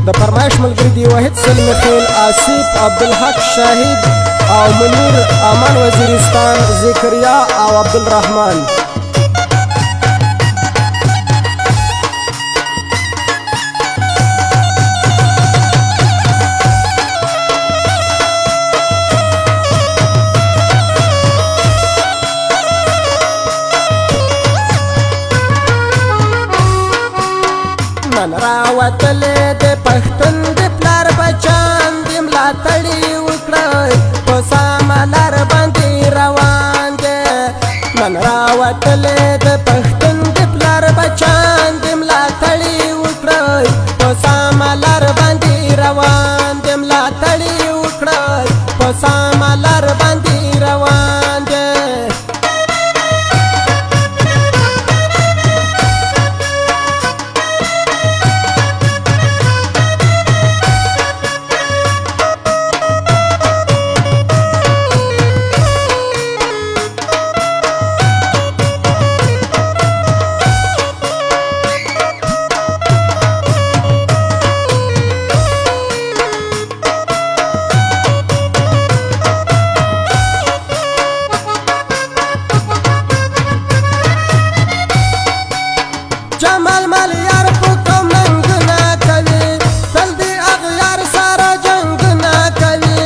د فرمایش ملګری دی واحد سلمی خیل آصف عبدالحق شاهد او منیر امان وزیرستان ذکریا او عبدالرحمن من راوتلې د پښتون د پلار بچان د ملاتړي وکړئ په سمه لار باندې روان دی من راوتلې د پښتون د پلار بچان د ملاتړي وکړئ په سمه لار باندې روان دی ملاتړي وکړئ په سمه لار باندې روان دی جمال مال یار په کوم ننګ نه کوي تل دې اغیار سره جنګ نه کوي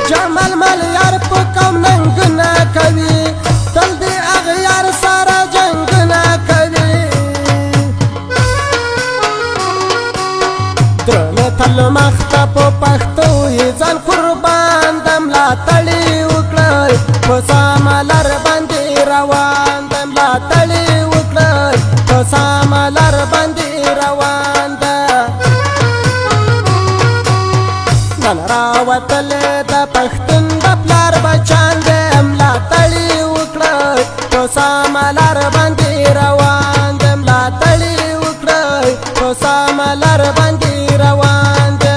جمال مال یار په کوم ننګ نه کوي تل دې اغیار سره جنګ نه کوي درنه تل مخته په پښتو یې ځان قربان د ملاتړي وکړئ په سمه لار باندې روان د ملاتړي وکړئ په سمه لار باندې روان ده نن راوتلې د پښتون د پلار بچان د ملاتړي وکړئ په سمه لار باندې روان د ملاتړي وکړئ په سمه لار باندې روان ده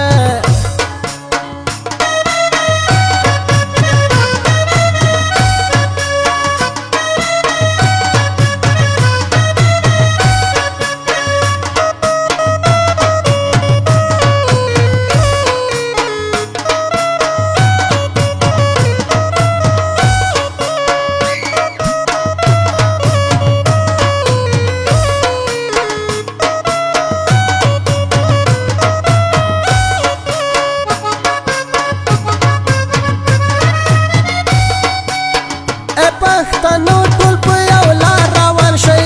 پښتنو ټول په یو لار روان شئ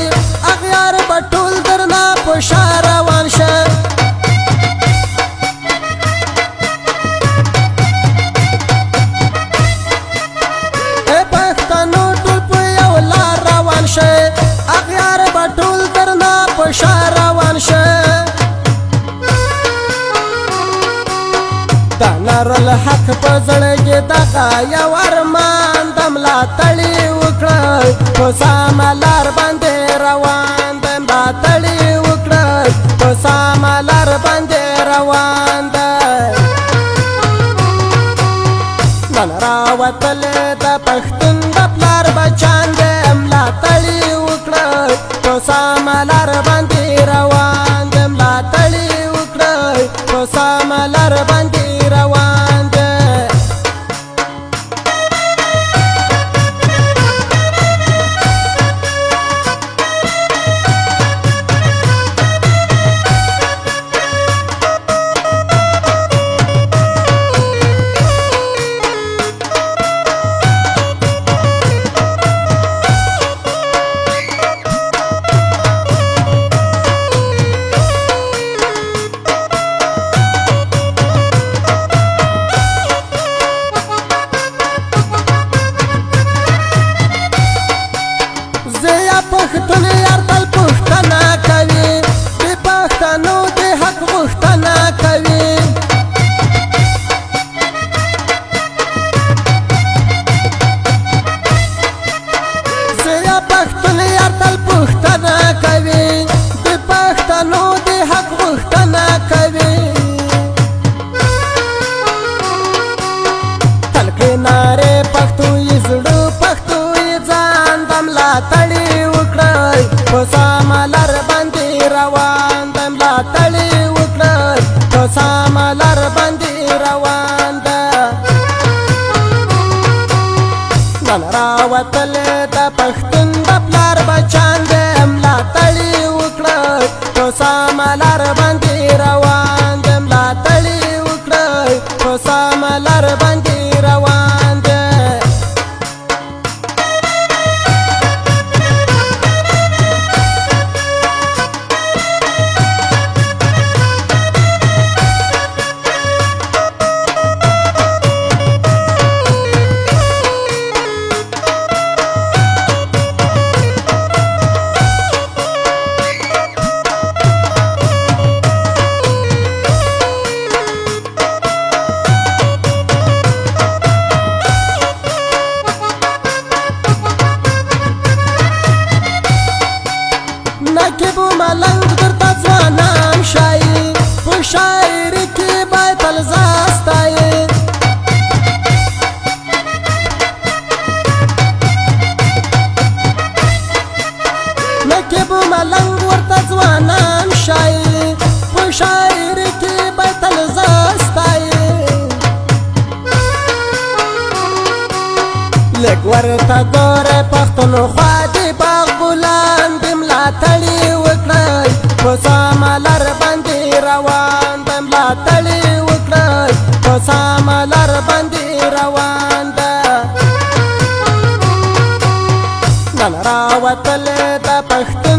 اغیار به ټول درنه په شا روان شه پښتنو ټول په یو لار روان شئ اغیار به ټول درنه په شا روان شه د نارالحق په زړه کې دغه یو ارمان د ملاتړي وکړئ په سمه لار باندې روان د ملاتړي وکړئ په سمه لار باندې روان ده نن راوتلې د پښتون د پلار بچان د ملاتړي وکړئ په سمه لار باندې روان د ملاتړي وکړئ په سمه لار باندې روان ده نن راوتلې د پښتون د پلار بچان دې ملاتړي وکړئ په سمه لار باندې روان دې ملاتړي وکړئ په سمه لار باندې روان دې نکبو ملنګ درته ځوانان ښایي په شاعري کې باید تل زاستایي نکبو ملنګ ورته ځوانان ښایي په شاعري کې باید تل زاستایي لږ ورته ګوره پښتونخوا دې باغ ګلان دې ملاتړي وکړئ په سمه لار باندې روان ده ملاتړي وکړئ په سمه لار باندې روان ده نن راوتلې د پښتون